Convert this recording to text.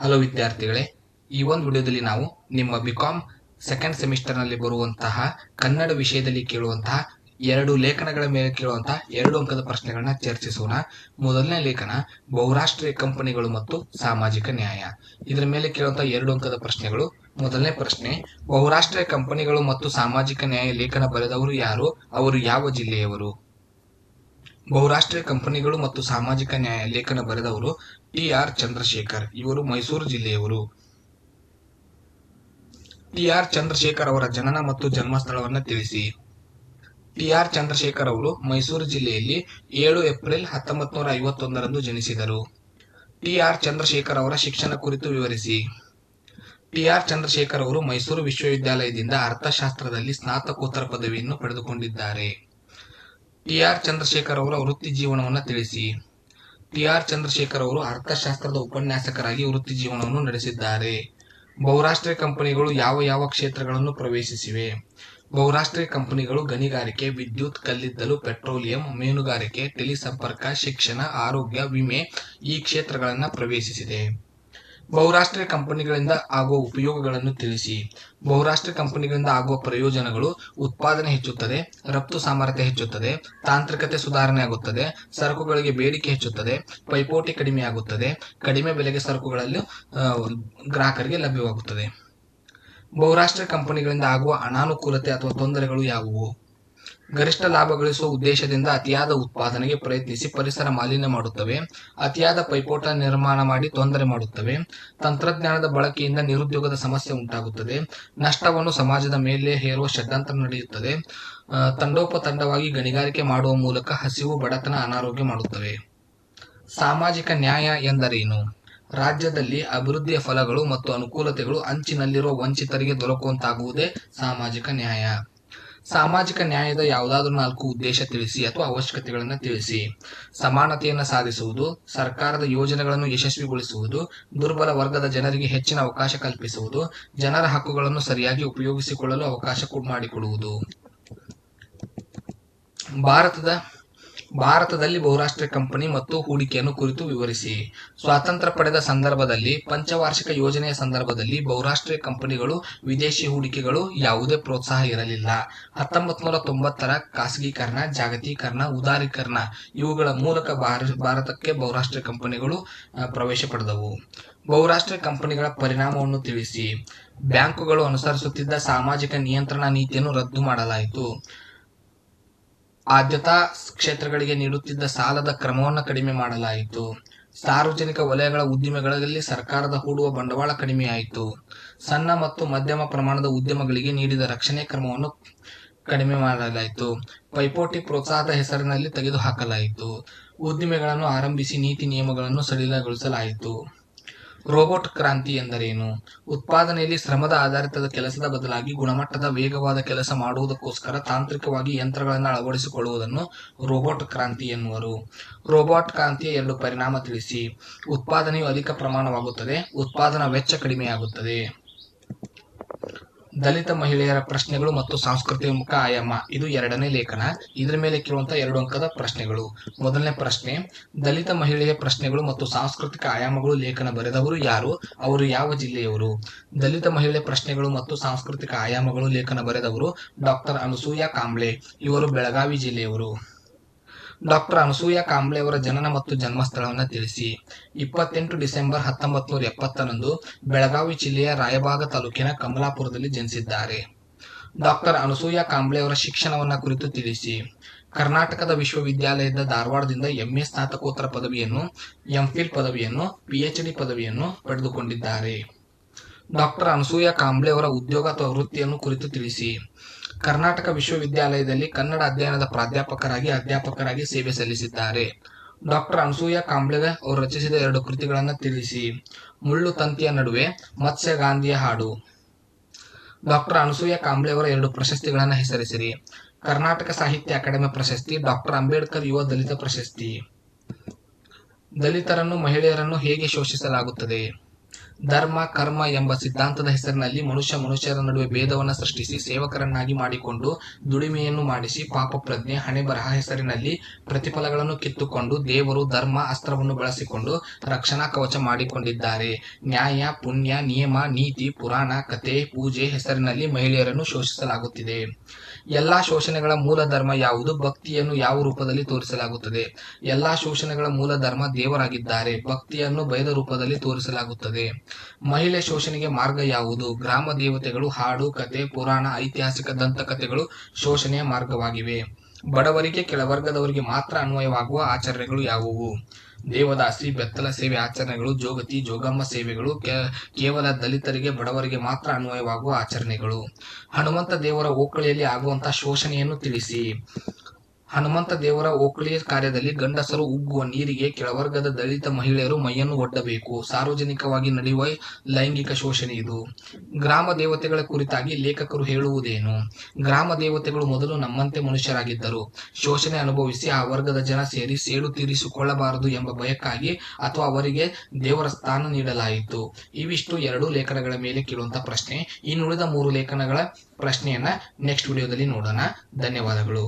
Hello ವಿದ್ಯಾರ್ಥಿಗಳೇ, ಈ ಒಂದು ವಿಡಿಯೋದಲ್ಲಿ ನಾವು ನಿಮ್ಮ ಬಿಕಾಂ ಸೆಕೆಂಡ್ ಸೆಮಿಸ್ಟರ್ನಲ್ಲಿ ಬರುವಂತಹ ಕನ್ನಡ ವಿಷಯದಲ್ಲಿ ಕೇಳುವಂತಹ ಎರಡು ಲೇಖನಗಳ ಮೇಲೆ ಕೇಳುವಂತಹ 2 ಅಂಕದ ಪ್ರಶ್ನೆಗಳನ್ನ ಚರ್ಚಿಸೋಣ. ಮೊದಲನೇ ಲೇಖನ ಬಹುರಾಷ್ಟ್ರೀಯ ಕಂಪನಿಗಳು ಮತ್ತು ಸಾಮಾಜಿಕ ನ್ಯಾಯ. ಇದರ ಮೇಲೆ ಕೇಳುವಂತಹ 2 ಅಂಕದ ಪ್ರಶ್ನೆಗಳು. ಮೊದಲನೇ ಪ್ರಶ್ನೆ, ಬಹುರಾಷ್ಟ್ರೀಯ ಕಂಪನಿಗಳು ಮತ್ತು ಸಾಮಾಜಿಕ ನ್ಯಾಯ ಲೇಖನ ಬರೆದವರು ಯಾರು? ಅವರು ಯಾವ ಜಿಲ್ಲೆಯವರು? ಬಹುರಾಷ್ಟ್ರೀಯ ಕಂಪನಿಗಳು ಮತ್ತು ಸಾಮಾಜಿಕ ನ್ಯಾಯ ಲೇಖನ ಬರೆದವರು ಟಿ.ಆರ್. ಚಂದ್ರಶೇಖರ್. ಇವರು ಮೈಸೂರು ಜಿಲ್ಲೆಯವರು. ಟಿ.ಆರ್. ಚಂದ್ರಶೇಖರ್ ಅವರ ಜನನ ಮತ್ತು ಜನ್ಮಸ್ಥಳವನ್ನು ತಿಳಿಸಿ. ಟಿ.ಆರ್. ಚಂದ್ರಶೇಖರ್ ಅವರು ಮೈಸೂರು ಜಿಲ್ಲೆಯಲ್ಲಿ 7 ಏಪ್ರಿಲ್ 1951ರಂದು ಜನಿಸಿದರು. ಟಿ.ಆರ್. ಚಂದ್ರಶೇಖರ್ ಅವರ ಶಿಕ್ಷಣ ಕುರಿತು ವಿವರಿಸಿ. ಟಿ.ಆರ್. ಚಂದ್ರಶೇಖರ್ ಅವರು ಮೈಸೂರು ವಿಶ್ವವಿದ್ಯಾಲಯದಿಂದ ಅರ್ಥಶಾಸ್ತ್ರದಲ್ಲಿ ಸ್ನಾತಕೋತ್ತರ ಪದವಿಯನ್ನು ಪಡೆದುಕೊಂಡಿದ್ದಾರೆ. ಟಿ.ಆರ್. ಚಂದ್ರಶೇಖರ್ ಅವರ ವೃತ್ತಿ ಜೀವನವನ್ನು ತಿಳಿಸಿ. ಟಿ.ಆರ್. ಚಂದ್ರಶೇಖರ್ ಅವರು ಅರ್ಥಶಾಸ್ತ್ರದ ಉಪನ್ಯಾಸಕರಾಗಿ ವೃತ್ತಿ ಜೀವನವನ್ನು ನಡೆಸಿದ್ದಾರೆ. ಬಹುರಾಷ್ಟ್ರೀಯ ಕಂಪನಿಗಳು ಯಾವ ಯಾವ ಕ್ಷೇತ್ರಗಳನ್ನು ಪ್ರವೇಶಿಸಿವೆ? ಬಹುರಾಷ್ಟ್ರೀಯ ಕಂಪನಿಗಳು ಗಣಿಗಾರಿಕೆ, ವಿದ್ಯುತ್, ಕಲ್ಲಿದ್ದಲು, ಪೆಟ್ರೋಲಿಯಂ, ಮೀನುಗಾರಿಕೆ, ಟೆಲಿಸಂಪರ್ಕ, ಶಿಕ್ಷಣ, ಆರೋಗ್ಯ, ವಿಮೆ ಈ ಕ್ಷೇತ್ರಗಳನ್ನು ಪ್ರವೇಶಿಸಿದೆ. ಬಹುರಾಷ್ಟ್ರೀಯ ಕಂಪನಿಗಳಿಂದ ಆಗುವ ಉಪಯೋಗಗಳನ್ನು ತಿಳಿಸಿ. ಬಹುರಾಷ್ಟ್ರೀಯ ಕಂಪನಿಗಳಿಂದ ಆಗುವ ಪ್ರಯೋಜನಗಳು: ಉತ್ಪಾದನೆ ಹೆಚ್ಚುತ್ತದೆ, ರಫ್ತು ಸಾಮರ್ಥ್ಯ ಹೆಚ್ಚುತ್ತದೆ, ತಾಂತ್ರಿಕತೆ ಸುಧಾರಣೆ ಆಗುತ್ತದೆ, ಸರಕುಗಳಿಗೆ ಬೇಡಿಕೆ ಹೆಚ್ಚುತ್ತದೆ, ಪೈಪೋಟಿ ಕಡಿಮೆಯಾಗುತ್ತದೆ, ಕಡಿಮೆ ಬೆಲೆಗೆ ಸರಕುಗಳಲ್ಲಿ ಗ್ರಾಹಕರಿಗೆ ಲಭ್ಯವಾಗುತ್ತದೆ. ಬಹುರಾಷ್ಟ್ರೀಯ ಕಂಪನಿಗಳಿಂದ ಆಗುವ ಅನಾನುಕೂಲತೆ ಅಥವಾ ತೊಂದರೆಗಳು ಯಾವುವು? ಗರಿಷ್ಠ ಲಾಭ ಗಳಿಸುವ ಉದ್ದೇಶದಿಂದ ಅತಿಯಾದ ಉತ್ಪಾದನೆಗೆ ಪ್ರಯತ್ನಿಸಿ ಪರಿಸರ ಮಾಲಿನ್ಯ ಮಾಡುತ್ತವೆ, ಅತಿಯಾದ ಪೈಪೋಟ ನಿರ್ಮಾಣ ಮಾಡಿ ತೊಂದರೆ ಮಾಡುತ್ತವೆ, ತಂತ್ರಜ್ಞಾನದ ಬಳಕೆಯಿಂದ ನಿರುದ್ಯೋಗದ ಸಮಸ್ಯೆ ಉಂಟಾಗುತ್ತದೆ, ನಷ್ಟವನ್ನು ಸಮಾಜದ ಮೇಲೆ ಹೇರುವ ಷಡ್ಯಂತ್ರ ನಡೆಯುತ್ತದೆ, ತಂಡೋಪತಂಡವಾಗಿ ಗಣಿಗಾರಿಕೆ ಮಾಡುವ ಮೂಲಕ ಹಸಿವು, ಬಡತನ, ಅನಾರೋಗ್ಯ ಮಾಡುತ್ತವೆ. ಸಾಮಾಜಿಕ ನ್ಯಾಯ ಎಂದರೇನು? ರಾಜ್ಯದಲ್ಲಿ ಅಭಿವೃದ್ಧಿಯ ಫಲಗಳು ಮತ್ತು ಅನುಕೂಲತೆಗಳು ಅಂಚಿನಲ್ಲಿರುವ ವಂಚಿತರಿಗೆ ದೊರಕುವಂತಾಗುವುದೇ ಸಾಮಾಜಿಕ ನ್ಯಾಯ. ಸಾಮಾಜಿಕ ನ್ಯಾಯದ ಯಾವುದಾದರೂ 4 ಉದ್ದೇಶ ತಿಳಿಸಿ ಅಥವಾ ಅವಶ್ಯಕತೆಗಳನ್ನು ತಿಳಿಸಿ. ಸಮಾನತೆಯನ್ನು ಸಾಧಿಸುವುದು, ಸರ್ಕಾರದ ಯೋಜನೆಗಳನ್ನು ಯಶಸ್ವಿಗೊಳಿಸುವುದು, ದುರ್ಬಲ ವರ್ಗದ ಜನರಿಗೆ ಹೆಚ್ಚಿನ ಅವಕಾಶ ಕಲ್ಪಿಸುವುದು, ಜನರ ಹಕ್ಕುಗಳನ್ನು ಸರಿಯಾಗಿ ಉಪಯೋಗಿಸಿಕೊಳ್ಳಲು ಅವಕಾಶ ಮಾಡಿಕೊಡುವುದು. ಭಾರತದಲ್ಲಿ ಬಹುರಾಷ್ಟ್ರೀಯ ಕಂಪನಿ ಮತ್ತು ಹೂಡಿಕೆಯನ್ನು ಕುರಿತು ವಿವರಿಸಿ. ಸ್ವಾತಂತ್ರ್ಯ ಪಡೆದ ಸಂದರ್ಭದಲ್ಲಿ ಪಂಚವಾರ್ಷಿಕ ಯೋಜನೆಯ ಸಂದರ್ಭದಲ್ಲಿ ಬಹುರಾಷ್ಟ್ರೀಯ ಕಂಪನಿಗಳು ವಿದೇಶಿ ಹೂಡಿಕೆಗಳು ಯಾವುದೇ ಪ್ರೋತ್ಸಾಹ ಇರಲಿಲ್ಲ. 1990ರ ಖಾಸಗೀಕರಣ, ಜಾಗತೀಕರಣ, ಉದಾರೀಕರಣ ಇವುಗಳ ಮೂಲಕ ಭಾರತಕ್ಕೆ ಬಹುರಾಷ್ಟ್ರೀಯ ಕಂಪನಿಗಳು ಪ್ರವೇಶ ಪಡೆದವು. ಬಹುರಾಷ್ಟ್ರೀಯ ಕಂಪನಿಗಳ ಪರಿಣಾಮವನ್ನು ತಿಳಿಸಿ. ಬ್ಯಾಂಕುಗಳು ಅನುಸರಿಸುತ್ತಿದ್ದ ಸಾಮಾಜಿಕ ನಿಯಂತ್ರಣ ನೀತಿಯನ್ನು ರದ್ದು ಮಾಡಲಾಯಿತು. ಆದ್ಯತಾ ಕ್ಷೇತ್ರಗಳಿಗೆ ನೀಡುತ್ತಿದ್ದ ಸಾಲದ ಕ್ರಮವನ್ನು ಕಡಿಮೆ ಮಾಡಲಾಯಿತು. ಸಾರ್ವಜನಿಕ ವಲಯಗಳ ಉದ್ದಿಮೆಗಳಲ್ಲಿ ಸರ್ಕಾರದ ಹೂಡುವ ಬಂಡವಾಳ ಕಡಿಮೆಯಾಯಿತು. ಸಣ್ಣ ಮತ್ತು ಮಧ್ಯಮ ಪ್ರಮಾಣದ ಉದ್ಯಮಗಳಿಗೆ ನೀಡಿದ ರಕ್ಷಣೆ ಕ್ರಮವನ್ನು ಕಡಿಮೆ ಮಾಡಲಾಯಿತು. ಪೈಪೋಟಿ ಪ್ರೋತ್ಸಾಹದ ಹೆಸರಿನಲ್ಲಿ ತೆಗೆದುಹಾಕಲಾಯಿತು. ಉದ್ದಿಮೆಗಳನ್ನು ಆರಂಭಿಸಿ ನೀತಿ ನಿಯಮಗಳನ್ನು ಸಡಿಲಗೊಳಿಸಲಾಯಿತು. ರೋಬೋಟ್ ಕ್ರಾಂತಿ ಎಂದರೇನು? ಉತ್ಪಾದನೆಯಲ್ಲಿ ಶ್ರಮದ ಆಧಾರಿತದ ಕೆಲಸದ ಬದಲಾಗಿ ಗುಣಮಟ್ಟದ ವೇಗವಾದ ಕೆಲಸ ಮಾಡುವುದಕ್ಕೋಸ್ಕರ ತಾಂತ್ರಿಕವಾಗಿ ಯಂತ್ರಗಳನ್ನು ಅಳವಡಿಸಿಕೊಳ್ಳುವುದನ್ನು ರೋಬೋಟ್ ಕ್ರಾಂತಿ ಎನ್ನುವರು. ರೋಬೋಟ್ ಕ್ರಾಂತಿಯ 2 ಪರಿಣಾಮ ತಿಳಿಸಿ. ಉತ್ಪಾದನೆಯು ಅಧಿಕ ಪ್ರಮಾಣವಾಗುತ್ತದೆ, ಉತ್ಪಾದನಾ ವೆಚ್ಚ ಕಡಿಮೆಯಾಗುತ್ತದೆ. ದಲಿತ ಮಹಿಳೆಯರ ಪ್ರಶ್ನೆಗಳು ಮತ್ತು ಸಾಂಸ್ಕೃತಿಕ ಆಯಾಮ. ಇದು 2ನೇ ಲೇಖನ. ಇದರ ಮೇಲೆ ಕೇಳುವಂತಹ 2 ಅಂಕದ ಪ್ರಶ್ನೆಗಳು. ಮೊದಲನೇ ಪ್ರಶ್ನೆ, ದಲಿತ ಮಹಿಳೆಯ ಪ್ರಶ್ನೆಗಳು ಮತ್ತು ಸಾಂಸ್ಕೃತಿಕ ಆಯಾಮಗಳು ಲೇಖನ ಬರೆದವರು ಯಾರು? ಅವರು ಯಾವ ಜಿಲ್ಲೆಯವರು? ದಲಿತ ಮಹಿಳೆ ಪ್ರಶ್ನೆಗಳು ಮತ್ತು ಸಾಂಸ್ಕೃತಿಕ ಆಯಾಮಗಳು ಲೇಖನ ಬರೆದವರು ಡಾಕ್ಟರ್ ಅನಸೂಯ ಕಾಂಬ್ಳೆ. ಇವರು ಬೆಳಗಾವಿ ಜಿಲ್ಲೆಯವರು. ಡಾಕ್ಟರ್ ಅನಸೂಯ ಕಾಂಬ್ಳೆ ಅವರ ಜನನ ಮತ್ತು ಜನ್ಮಸ್ಥಳವನ್ನು ತಿಳಿಸಿ. 28 ಡಿಸೆಂಬರ್ 1970ರಂದು ಬೆಳಗಾವಿ ಜಿಲ್ಲೆಯ ರಾಯಬಾಗ ತಾಲೂಕಿನ ಕಮಲಾಪುರದಲ್ಲಿ ಜನಿಸಿದ್ದಾರೆ. ಡಾಕ್ಟರ್ ಅನಸೂಯ ಕಾಂಬ್ಳೆ ಅವರ ಶಿಕ್ಷಣವನ್ನ ಕುರಿತು ತಿಳಿಸಿ. ಕರ್ನಾಟಕದ ವಿಶ್ವವಿದ್ಯಾಲಯದ ಧಾರವಾಡದಿಂದ MA ಸ್ನಾತಕೋತ್ತರ ಪದವಿಯನ್ನು, MPhil ಪದವಿಯನ್ನು, PhD ಪದವಿಯನ್ನು ಪಡೆದುಕೊಂಡಿದ್ದಾರೆ. ಡಾಕ್ಟರ್ ಅನಸೂಯ ಕಾಂಬ್ಳೆ ಅವರ ಉದ್ಯೋಗ ಅಥವಾ ವೃತ್ತಿಯನ್ನು ಕುರಿತು ತಿಳಿಸಿ. ಕರ್ನಾಟಕ ವಿಶ್ವವಿದ್ಯಾಲಯದಲ್ಲಿ ಕನ್ನಡ ಅಧ್ಯಯನದ ಅಧ್ಯಾಪಕರಾಗಿ ಸೇವೆ ಸಲ್ಲಿಸಿದ್ದಾರೆ. ಡಾಕ್ಟರ್ ಅನಸೂಯ ಕಾಂಬ್ಳೆ ಅವರು ರಚಿಸಿದ 2 ಕೃತಿಗಳನ್ನು ತಿಳಿಸಿ. ಮುಳ್ಳು ತಂತಿಯ ನಡುವೆ, ಮತ್ಸ್ಯಗಾಂಧಿಯ ಹಾಡು. ಡಾಕ್ಟರ್ ಅನಸೂಯ ಕಾಂಬ್ಳೆ ಅವರ 2 ಪ್ರಶಸ್ತಿಗಳನ್ನು ಹೆಸರಿಸಿರಿ. ಕರ್ನಾಟಕ ಸಾಹಿತ್ಯ ಅಕಾಡೆಮಿ ಪ್ರಶಸ್ತಿ, ಡಾಕ್ಟರ್ ಅಂಬೇಡ್ಕರ್ ಯುವ ದಲಿತ ಪ್ರಶಸ್ತಿ. ದಲಿತರನ್ನು, ಮಹಿಳೆಯರನ್ನು ಹೇಗೆ ಶೋಷಿಸಲಾಗುತ್ತದೆ? ಧರ್ಮ ಕರ್ಮ ಎಂಬ ಸಿದ್ಧಾಂತದ ಹೆಸರಿನಲ್ಲಿ ಮನುಷ್ಯರ ನಡುವೆ ಭೇದವನ್ನು ಸೃಷ್ಟಿಸಿ ಸೇವಕರನ್ನಾಗಿ ಮಾಡಿಕೊಂಡು ದುಡಿಮೆಯನ್ನು ಮಾಡಿಸಿ ಪಾಪ ಪ್ರಜ್ಞೆ ಹಣೆಬರಹ ಹೆಸರಿನಲ್ಲಿ ಪ್ರತಿಫಲಗಳನ್ನು ಕಿತ್ತುಕೊಂಡು ದೇವರು ಧರ್ಮ ಅಸ್ತ್ರವನ್ನು ಬಳಸಿಕೊಂಡು ರಕ್ಷಣಾ ಕವಚ ಮಾಡಿಕೊಂಡಿದ್ದಾರೆ. ನ್ಯಾಯ ಪುಣ್ಯ ನಿಯಮ ನೀತಿ ಪುರಾಣ ಕತೆ ಪೂಜೆ ಹೆಸರಿನಲ್ಲಿ ಮಹಿಳೆಯರನ್ನು ಶೋಷಿಸಲಾಗುತ್ತಿದೆ. ಎಲ್ಲಾ ಶೋಷಣೆಗಳ ಮೂಲ ಧರ್ಮ ಯಾವುದು? ಭಕ್ತಿಯನ್ನು ಯಾವ ರೂಪದಲ್ಲಿ ತೋರಿಸಲಾಗುತ್ತದೆ? ಎಲ್ಲಾ ಶೋಷಣೆಗಳ ಮೂಲ ಧರ್ಮ ದೇವರಾಗಿದ್ದಾರೆ. ಭಕ್ತಿಯನ್ನು ಭಯದ ರೂಪದಲ್ಲಿ ತೋರಿಸಲಾಗುತ್ತದೆ. ಮಹಿಳೆ ಶೋಷಣೆಗೆ ಮಾರ್ಗ ಯಾವುದು? ಗ್ರಾಮ ದೇವತೆಗಳು, ಹಾಡು ಕತೆ ಪುರಾಣ ಐತಿಹಾಸಿಕ ದಂತಕಥೆಗಳು ಶೋಷಣೆಯ ಮಾರ್ಗವಾಗಿವೆ. ಬಡವರಿಗೆ ಕೆಳವರ್ಗದವರಿಗೆ ಮಾತ್ರ ಅನ್ವಯವಾಗುವ ಆಚರಣೆಗಳು ಯಾವುವು? ದೇವದಾಸಿ ಬೆತ್ತಲ ಸೇವೆ ಆಚರಣೆಗಳು, ಜೋಗತಿ ಜೋಗಮ್ಮ ಸೇವೆಗಳು ಕೇವಲ ದಲಿತರಿಗೆ ಬಡವರಿಗೆ ಮಾತ್ರ ಅನ್ವಯವಾಗುವ ಆಚರಣೆಗಳು. ಹನುಮಂತ ದೇವರ ಓಕಳಿಯಲ್ಲಿ ಆಗುವಂತಹ ಶೋಷಣೆಯನ್ನು ತಿಳಿಸಿ. ಹನುಮಂತ ದೇವರ ಓಕಳಿ ಕಾರ್ಯದಲ್ಲಿ ಗಂಡಸರು ಉಗ್ಗುವ ನೀರಿಗೆ ಕೆಳವರ್ಗದ ದಲಿತ ಮಹಿಳೆಯರು ಮೈಯನ್ನು ಒಡ್ಡಬೇಕು. ಸಾರ್ವಜನಿಕವಾಗಿ ನಡೆಯುವ ಲೈಂಗಿಕ ಶೋಷಣೆ ಇದು. ಗ್ರಾಮ ದೇವತೆಗಳ ಕುರಿತಾಗಿ ಲೇಖಕರು ಹೇಳುವುದೇನು? ಗ್ರಾಮ ದೇವತೆಗಳು ಮೊದಲು ನಮ್ಮಂತೆ ಮನುಷ್ಯರಾಗಿದ್ದರು. ಶೋಷಣೆ ಅನುಭವಿಸಿ ಆ ವರ್ಗದ ಜನ ಸೇರಿ ಸೇಡು ತೀರಿಸಿಕೊಳ್ಳಬಾರದು ಎಂಬ ಭಯಕ್ಕಾಗಿ ಅಥವಾ ಅವರಿಗೆ ದೇವರ ಸ್ಥಾನ ನೀಡಲಾಯಿತು. ಇವಿಷ್ಟು 2 ಲೇಖನಗಳ ಮೇಲೆ ಕೇಳುವಂತ ಪ್ರಶ್ನೆ. ಇನ್ನುಳಿದ 3 ಲೇಖನಗಳ ಪ್ರಶ್ನೆಯನ್ನ ನೆಕ್ಸ್ಟ್ ವಿಡಿಯೋದಲ್ಲಿ ನೋಡೋಣ. ಧನ್ಯವಾದಗಳು.